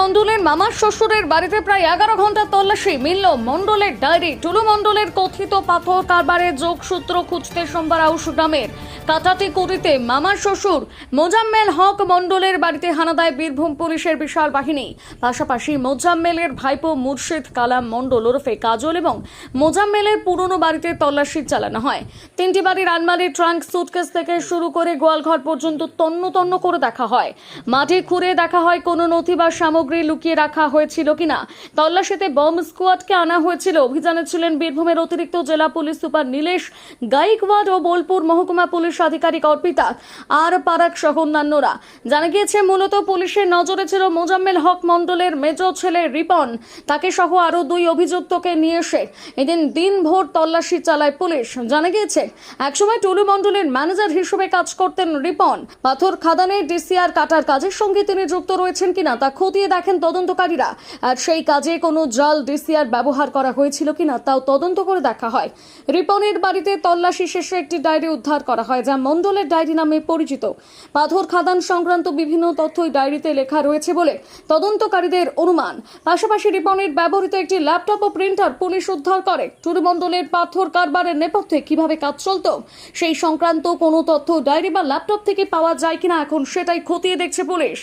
মণ্ডলের মামার শ্বশুরের বাড়িতে প্রায় 11 ঘন্টা তল্লাশি, মিলল মণ্ডলের ডায়েরি। টুলু মণ্ডলের কথিত পাথর কারবারের যোগসূত্র খুঁজতে সোমবার আউশ গ্রামের কাটাটিকুড়িতে মামার শ্বশুর মোজাম্মেল হক মণ্ডলের বাড়িতে হানা দেয় বীরভূম পুলিশের বিশাল বাহিনী। পাশাপাশি মোজাম্মেলের ভাইপো মুর্শিদ কালাম মণ্ডল ওরফে কাজল এবং মোজাম্মেলের পুরনো বাড়িতে তল্লাশি চালানো হয়। 3টি বাড়ির আলমারি, ট্রাঙ্ক, সুটকেস থেকে শুরু করে গোয়ালঘর পর্যন্ত তন্ন তন্ন করে দেখা হয়। মাটি খুঁড়ে দেখা হয় কোনো নথি বা সামগ্রী লুকিয়ে রাখা হয়েছিল কিনা। তল্লাশিতে বম্ব স্কোয়াডকে আনা হয়েছিল। অভিযানে ছিলেন বীরভূমের অতিরিক্ত জেলা পুলিশ সুপার নীলেশ গাইকওয়াড ও বোলপুর মহকুমা পুলিশ আধিকারিক অর্পিতা আর পারাক সহ অন্যান্যরা। জানা গিয়েছে, মূলত পুলিশের নজরে ছিল মোজাম্মেল হক মণ্ডলের মেজ ছেলে রিপন। তাকে সহ আরও 2 অভিযুক্তকে নিয়ে এসে এদিন দিনভর তল্লাশি চালায় পুলিশ। জানা গিয়েছে, একসময় টুলু মণ্ডলের ম্যানেজার হিসেবে কাজ করতেন রিপন। পাথর খাদানে ডিসিআর কাটার কাজের সঙ্গে তিনি যুক্ত রয়েছেন কিনা তা খতিয়ে দেখেন তদন্তকারীরা। আর সেই কাজে কোনো জাল ডিসিআর ব্যবহার করা হয়েছিল কিনা তাও তদন্ত করে দেখা হয়। রিপনের বাড়িতে তল্লাশি শেষে একটি ডায়েরি উদ্ধার করা হয়, যা মণ্ডলের ডায়েরি নামে পরিচিত। পাথর খাদান সংক্রান্ত বিভিন্ন তথ্যই ডায়েরিতে লেখা রয়েছে বলে তদন্তকারীদের অনুমান। পাশাপাশি রিপনের ব্যবহৃত একটি ল্যাপটপ ও প্রিন্টার পুলিশ উদ্ধার করে। টুলু মণ্ডলের পাথর কারবারের নেপথ্যে কিভাবে কাজ চলত সেই সংক্রান্ত কোনো তথ্য ডায়েরি বা ল্যাপটপ থেকে পাওয়া যায় কিনা এখন সেটাই খতিয়ে দেখছে পুলিশ।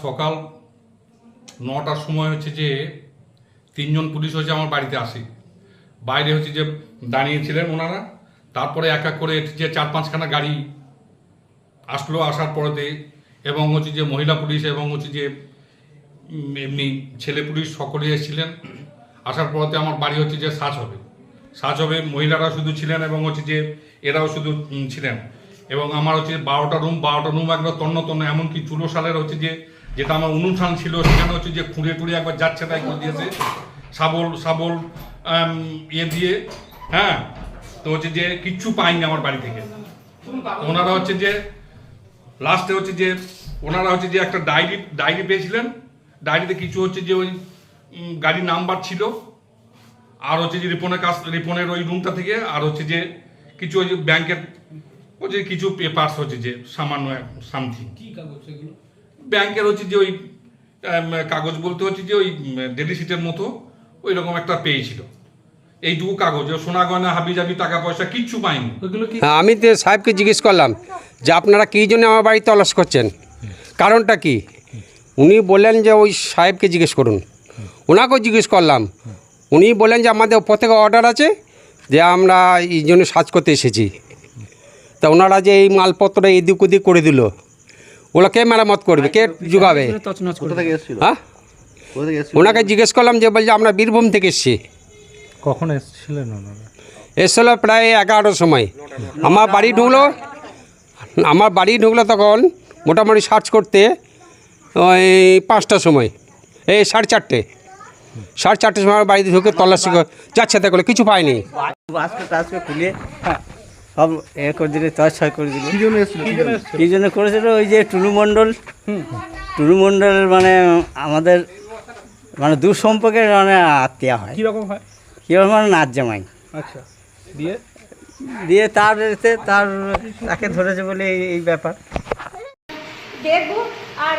সকাল 9টার সময় হচ্ছে যে 3জন পুলিশ হচ্ছে আমার বাড়িতে আসে। বাইরে হচ্ছে যে দাঁড়িয়েছিলেন ওনারা। তারপরে এক এক করে যে 4-5খানা গাড়ি আসলো। আসার পরেতে এবং হচ্ছে যে মহিলা পুলিশ এবং হচ্ছে যে এমনি ছেলে পুলিশ সকলে এসেছিলেন। আসার পরেতে আমার বাড়ি হচ্ছে যে সার্চ হবে। মহিলারা শুধু ছিলেন এবং হচ্ছে যে এরাও শুধু ছিলেন। এবং আমার হচ্ছে 12টা রুম একবার তন্ন এমনকি চুলো সালের হচ্ছে যে যেটা আমার অনুষ্ঠান ছিল সেখানে হচ্ছে যে খুঁড়ে টুড়ে একবার যাচ্ছে তাই করে দিয়েছে শাবল ইয়ে দিয়ে। হ্যাঁ, তো হচ্ছে যে কিচ্ছু পাইনি আমার বাড়ি থেকে। ওনারা হচ্ছে যে লাস্টে হচ্ছে যে ওনারা হচ্ছে যে একটা ডায়েরি পেয়েছিলেন। ডায়েরিতে কিছু হচ্ছে যে ওই গাড়ির নাম্বার ছিল, আর হচ্ছে যে রিপনের ওই রুমটা থেকে, আর হচ্ছে যে কিছু ওই যে ব্যাংকের ওই যে কিছু পেপারস হচ্ছে যে সামান্য সামথিং। কি কাগজ সেগুলো? ব্যাংকের হচ্ছে যে ওই কাগজ বলতে হচ্ছে যে ওই ডেলি শিটের মতো ওই রকম একটা পেয়েছিল। এইটুকু কাগজ, সোনা গয়না হাবিজাবি টাকা পয়সা কিচ্ছু পাইনি। আমি তো সাহেবকে জিজ্ঞেস করলাম যে আপনারা কী জন্য আমার বাড়ি তল্লাশ করছেন, কারণটা কি? উনি বললেন যে ওই সাহেবকে জিজ্ঞেস করুন। ওনাকেও জিজ্ঞেস করলাম, উনি বললেন যে আমাদের ওপর থেকে অর্ডার আছে যে আমরা এই জন্য সার্চ করতে এসেছি। তা ওনারা যে এই মালপত্রটা এদিক ওদিক করে দিল, ওগুলো কে মেরামত করবে, কে জোগাবে? হ্যাঁ, ওনাকে জিজ্ঞেস করলাম যে বলছে আমরা বীরভূম থেকে এসেছি। কখন এসেছিলেন ওনারা? এসেছিল প্রায় 11টার সময়। আমার বাড়ি ঢুকলো তখন মোটামুটি সার্চ করতে ওই 5টার সময়, এই 4:30 সময় আমার বাড়িতে ঢুকে তল্লাশি যাচ্ছে, দেখলো কিছু পাইনি। টাচকে খুলে সব এ করে দিলে, তছয় করে দিলে। কী জন্য করেছিল? ওই যে টুলু মণ্ডলের মানে আমাদের মানে দূর সম্পর্কের মানে আত্মীয় হয়। কীরকম হয়? কীরকম মানে নাচ জামাই। আচ্ছা, দিয়ে তাকে ধরেছে বলে এই ব্যাপার। দেখবো আর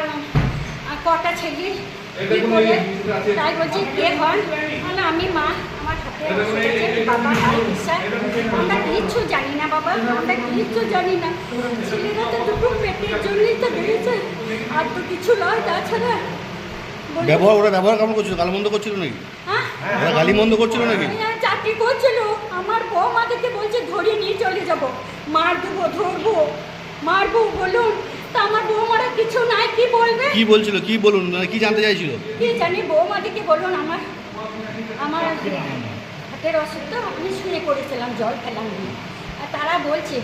কটা ছেলে তাই বলছি কে হয় মানে আমি মা, আমার হাতে বাবা ভাই বিশ্বাস, আমরা কিচ্ছু জানি না বাবা, আমরা কিচ্ছু জানি না। ছেলেরা তো দুটো পেটের জন্যই তো বেড়েছে, আর তো কিছু নয়। তাছাড়া ব্যবহার কেমন করছিল? গালমন্দ করছিল নাকি? ওরা গালিমন্দ করছিল নাকি? চাকরি করছিল। আমার বউ মাদেরকে বলছে ধরিয়ে নিয়ে চলে যাবো, মার দেবো, ধরবো, মারবো বলুন। তা আমার বৌমারা কিছু নাই, কি বলবে? কি বলছিল, কি বলুন, মানে কি জানতে চাইছিল? কি জানি, বৌমাদেরকে বলুন আমার হাতের অসুস্থ, আমি শুয়ে পড়েছিলাম জল ফেলাম দিয়ে। আর তারা বলছে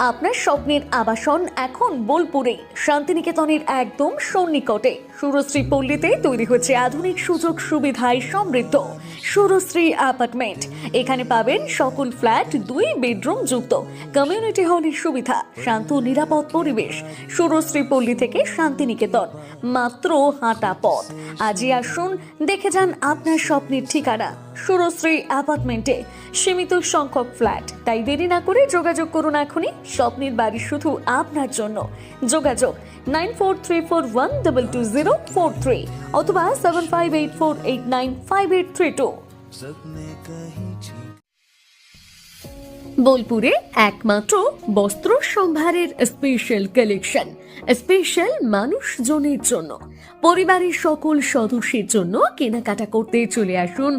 আপনার স্বপ্নের আবাসন এখন বোলপুরে, শান্তিনিকেতনের একদম সন্নিকটে। সুরশ্রী পল্লীতে তৈরি হচ্ছে আধুনিক সুযোগ সুবিধায় সমৃদ্ধ সুরশ্রী অ্যাপার্টমেন্ট। এখানে পাবেন সকল ফ্ল্যাট 2 বেডরুম যুক্ত, কমিউনিটি হলের সুবিধা, শান্ত নিরাপদ পরিবেশ। সুরশ্রী পল্লী থেকে শান্তিনিকেতন মাত্র হাঁটা পথ। আজই আসুন, দেখে যান আপনার স্বপ্নের ঠিকানা সুরশ্রী অ্যাপার্টমেন্টে। সীমিত সংখ্যক ফ্ল্যাট, তাই দেরি না করে যোগাযোগ করুন এখনই। স্বপ্নের বাড়ি শুধু আপনার জন্য। যোগাযোগ 9434122043 অথবা 7584895832। বোলপুরে একমাত্র বস্ত্র সম্ভারের স্পেশাল কালেকশন, স্পেশাল মানুষজনের জন্য। পরিবারের সকল সদস্যের জন্য কেনাকাটা করতে চলে আসুন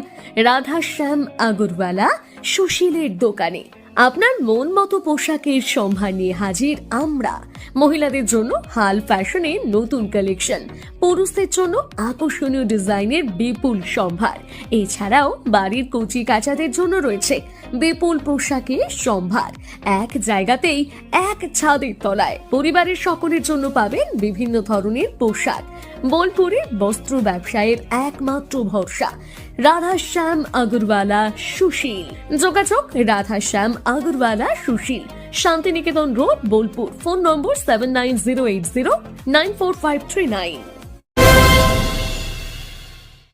রাধাশ্যাম আগরওয়ালা সুশীলের দোকানে। আপনার মন মতো পোশাকের সম্ভার নিয়ে হাজির আমরা। মহিলাদের জন্য হাল ফ্যাশনের নতুন কালেকশন, পুরুষদের জন্য আকর্ষণীয় ডিজাইনের বিপুল সম্ভার। এছাড়াও বাড়ির কচি কাচাদের জন্য রয়েছে বিপুল পোশাকের সম্ভার। এক জায়গাতেই, এক ছাদের তলায় পরিবারের সকলের জন্য পাবেন বিভিন্ন ধরনের পোশাক। বোলপুরে বস্ত্র ব্যবসায়ের একমাত্র ভরসা রাধাশ্যাম আগরওয়ালা সুশীল। যোগাযোগ Radhashyam Agarwala Sushil, Shantiniketan road, Bolpur. Phone number 7908094539।